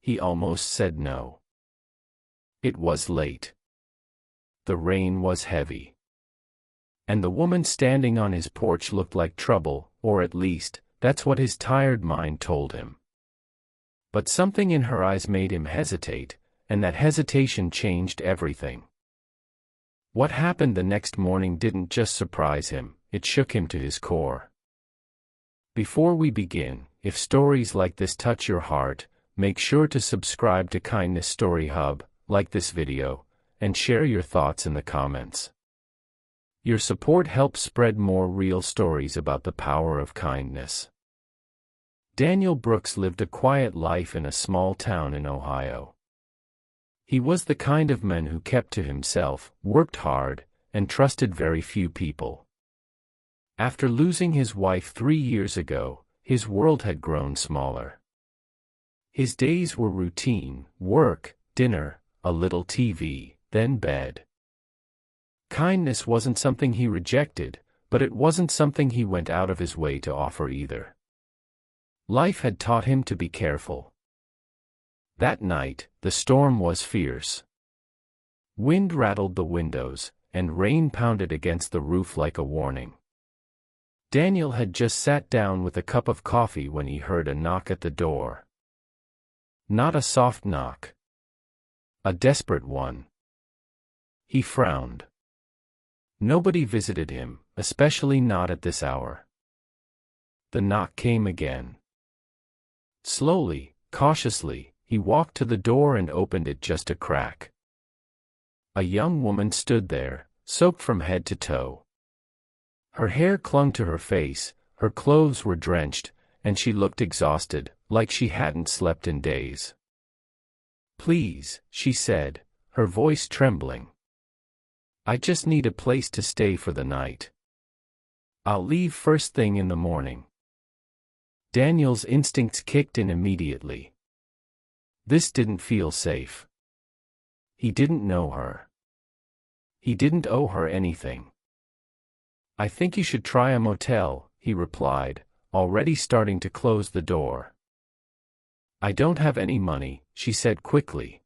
He almost said no. It was late. The rain was heavy. And the woman standing on his porch looked like trouble, or at least, that's what his tired mind told him. But something in her eyes made him hesitate, and that hesitation changed everything. What happened the next morning didn't just surprise him, it shook him to his core. Before we begin, if stories like this touch your heart, make sure to subscribe to Kindness Story Hub, like this video, and share your thoughts in the comments. Your support helps spread more real stories about the power of kindness. Daniel Brooks lived a quiet life in a small town in Ohio. He was the kind of man who kept to himself, worked hard, and trusted very few people. After losing his wife 3 years ago, his world had grown smaller. His days were routine: work, dinner, a little TV, then bed. Kindness wasn't something he rejected, but it wasn't something he went out of his way to offer either. Life had taught him to be careful. That night, the storm was fierce. Wind rattled the windows, and rain pounded against the roof like a warning. Daniel had just sat down with a cup of coffee when he heard a knock at the door. Not a soft knock. A desperate one. He frowned. Nobody visited him, especially not at this hour. The knock came again. Slowly, cautiously, he walked to the door and opened it just a crack. A young woman stood there, soaked from head to toe. Her hair clung to her face, her clothes were drenched, and she looked exhausted, like she hadn't slept in days. "Please," she said, her voice trembling. "I just need a place to stay for the night. I'll leave first thing in the morning." Daniel's instincts kicked in immediately. This didn't feel safe. He didn't know her. He didn't owe her anything. "I think you should try a motel," he replied, already starting to close the door. "I don't have any money," she said quickly.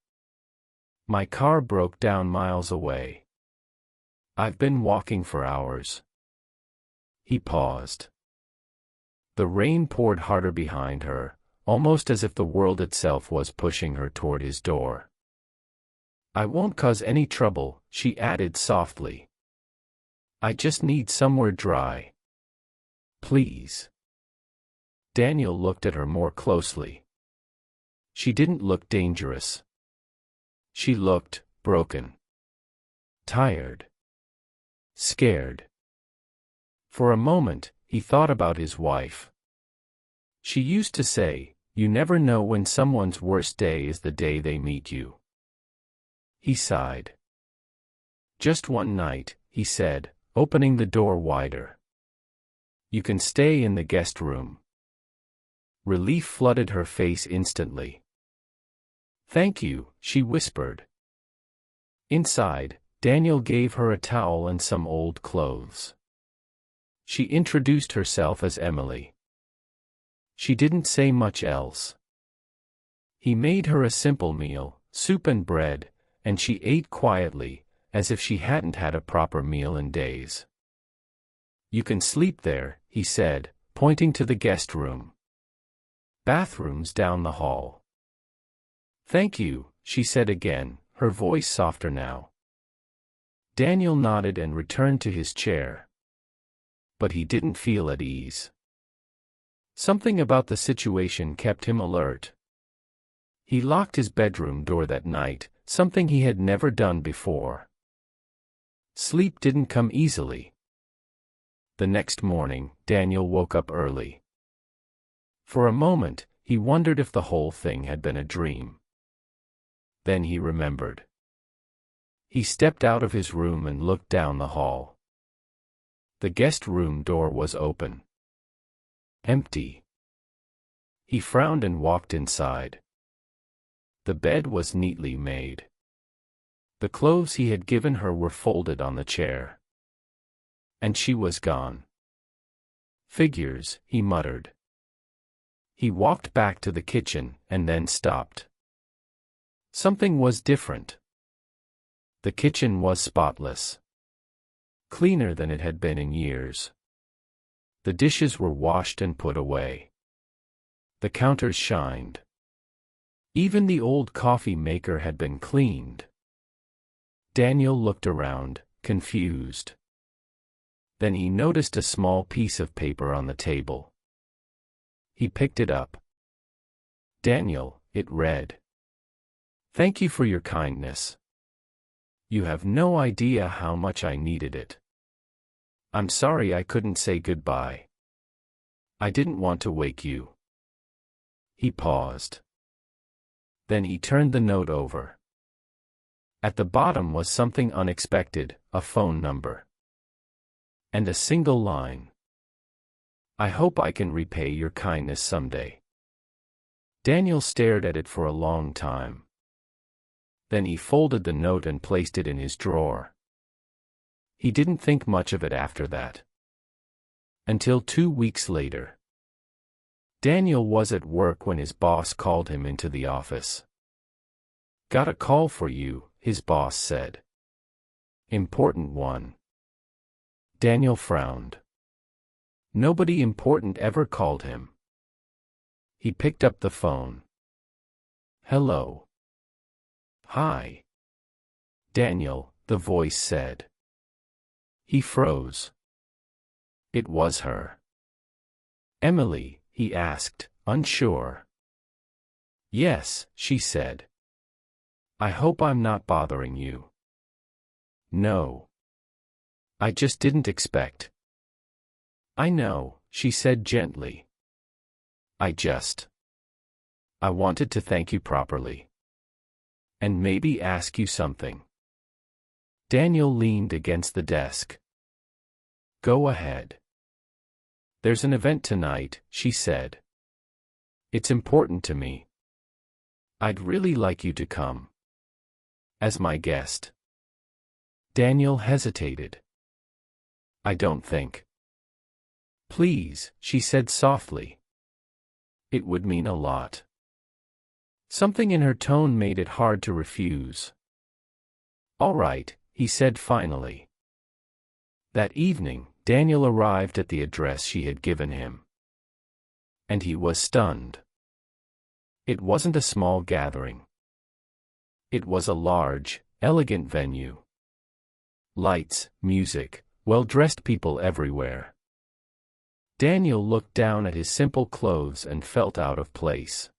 "My car broke down miles away. I've been walking for hours." He paused. The rain poured harder behind her, almost as if the world itself was pushing her toward his door. "I won't cause any trouble," she added softly. "I just need somewhere dry. Please." Daniel looked at her more closely. She didn't look dangerous. She looked broken. Tired. Scared. For a moment, he thought about his wife. She used to say, "You never know when someone's worst day is the day they meet you." He sighed. "Just one night," he said, opening the door wider. "You can stay in the guest room." Relief flooded her face instantly. "Thank you," she whispered. Inside, Daniel gave her a towel and some old clothes. She introduced herself as Emily. She didn't say much else. He made her a simple meal, soup and bread, and she ate quietly, as if she hadn't had a proper meal in days. "You can sleep there," he said, pointing to the guest room. "Bathrooms down the hall." "Thank you," she said again, her voice softer now. Daniel nodded and returned to his chair. But he didn't feel at ease. Something about the situation kept him alert. He locked his bedroom door that night, something he had never done before. Sleep didn't come easily. The next morning, Daniel woke up early. For a moment, he wondered if the whole thing had been a dream. Then he remembered. He stepped out of his room and looked down the hall. The guest room door was open. Empty. He frowned and walked inside. The bed was neatly made. The clothes he had given her were folded on the chair. And she was gone. "Figures," he muttered. He walked back to the kitchen, and then stopped. Something was different. The kitchen was spotless. Cleaner than it had been in years. The dishes were washed and put away. The counters shined. Even the old coffee maker had been cleaned. Daniel looked around, confused. Then he noticed a small piece of paper on the table. He picked it up. Daniel, it read. Thank you for your kindness. You have no idea how much I needed it. I'm sorry I couldn't say goodbye. I didn't want to wake you. He paused. Then he turned the note over. At the bottom was something unexpected, a phone number. And a single line. I hope I can repay your kindness someday. Daniel stared at it for a long time. Then he folded the note and placed it in his drawer. He didn't think much of it after that. Until 2 weeks later. Daniel was at work when his boss called him into the office. Got a call for you, his boss said. Important one. Daniel frowned. Nobody important ever called him. He picked up the phone. Hello. Hi. Daniel, the voice said. He froze. It was her. Emily, he asked, unsure. Yes, she said. I hope I'm not bothering you. No. I just didn't expect. I know, she said gently. I wanted to thank you properly. And maybe ask you something. Daniel leaned against the desk. Go ahead. There's an event tonight, she said. It's important to me. I'd really like you to come. As my guest. Daniel hesitated. I don't think. Please, she said softly. It would mean a lot. Something in her tone made it hard to refuse. All right, he said finally. That evening, Daniel arrived at the address she had given him. And he was stunned. It wasn't a small gathering. It was a large, elegant venue. Lights, music, well-dressed people everywhere. Daniel looked down at his simple clothes and felt out of place.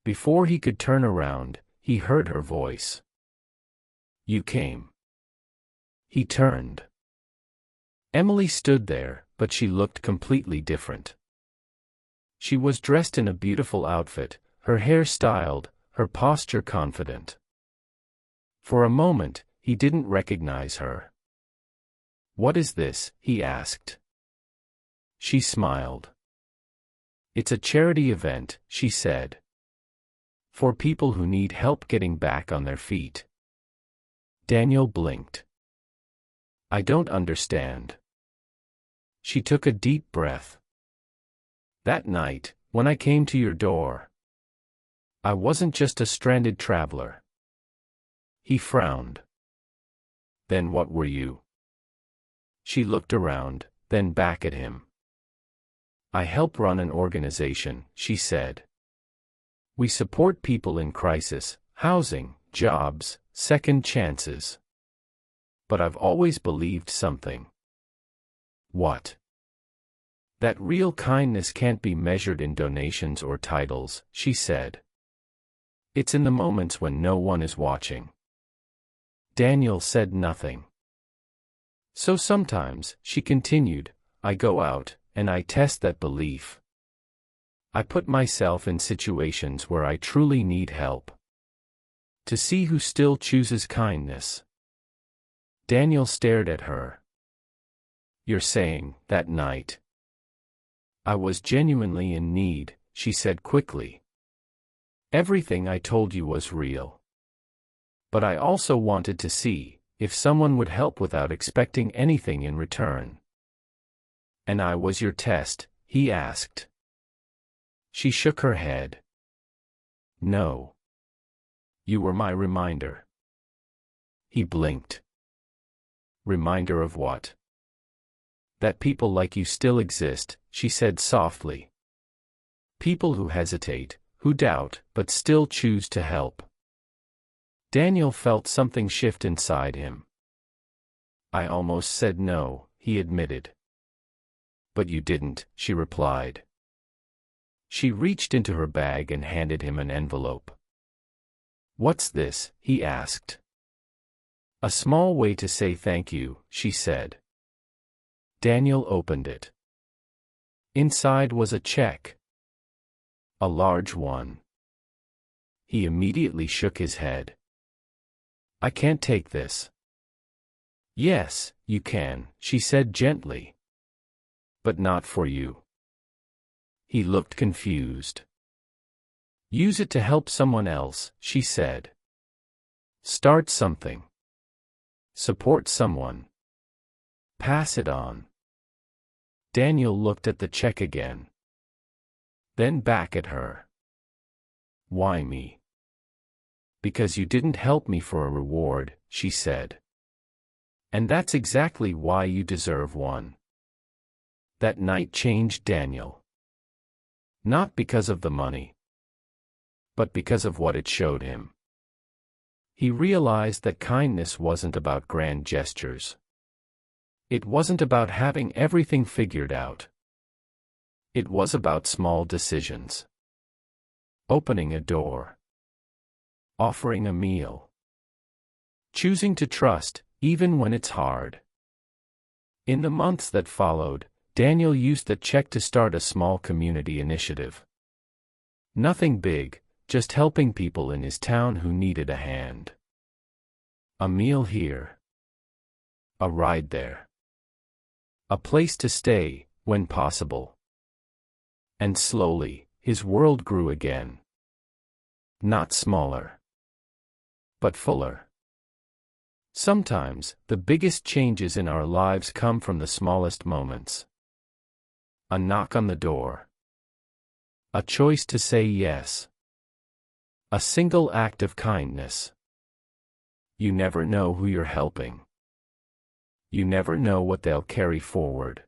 Before he could turn around, he heard her voice. You came. He turned. Emily stood there, but she looked completely different. She was dressed in a beautiful outfit, her hair styled, her posture confident. For a moment, he didn't recognize her. What is this? He asked. She smiled. It's a charity event, she said. For people who need help getting back on their feet. Daniel blinked. I don't understand. She took a deep breath. That night, when I came to your door, I wasn't just a stranded traveler. He frowned. Then what were you? She looked around, then back at him. I help run an organization, she said. We support people in crisis, housing, jobs, second chances. But I've always believed something. What? That real kindness can't be measured in donations or titles, she said. It's in the moments when no one is watching. Daniel said nothing. So sometimes, she continued, I go out, and I test that belief. I put myself in situations where I truly need help. To see who still chooses kindness. Daniel stared at her. You're saying, that night. I was genuinely in need, she said quickly. Everything I told you was real. But I also wanted to see if someone would help without expecting anything in return. And I was your test, he asked. She shook her head. No. You were my reminder. He blinked. Reminder of what? That people like you still exist, she said softly. People who hesitate, who doubt, but still choose to help. Daniel felt something shift inside him. I almost said no, he admitted. But you didn't, she replied. She reached into her bag and handed him an envelope. What's this? He asked. A small way to say thank you, she said. Daniel opened it. Inside was a check. A large one. He immediately shook his head. I can't take this. Yes, you can, she said gently. But not for you. He looked confused. Use it to help someone else, she said. Start something. Support someone. Pass it on. Daniel looked at the check again. Then back at her. Why me? Because you didn't help me for a reward, she said. And that's exactly why you deserve one. That night changed Daniel. Not because of the money, but because of what it showed him. He realized that kindness wasn't about grand gestures. It wasn't about having everything figured out. It was about small decisions. Opening a door. Offering a meal. Choosing to trust, even when it's hard. In the months that followed, Daniel used the check to start a small community initiative. Nothing big, just helping people in his town who needed a hand. A meal here. A ride there. A place to stay, when possible. And slowly, his world grew again. Not smaller, but fuller. Sometimes, the biggest changes in our lives come from the smallest moments. A knock on the door. A choice to say yes. A single act of kindness. You never know who you're helping. You never know what they'll carry forward.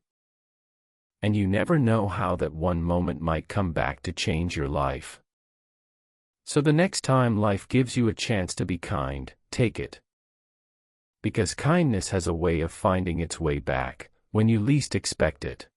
And you never know how that one moment might come back to change your life. So the next time life gives you a chance to be kind, take it. Because kindness has a way of finding its way back, when you least expect it.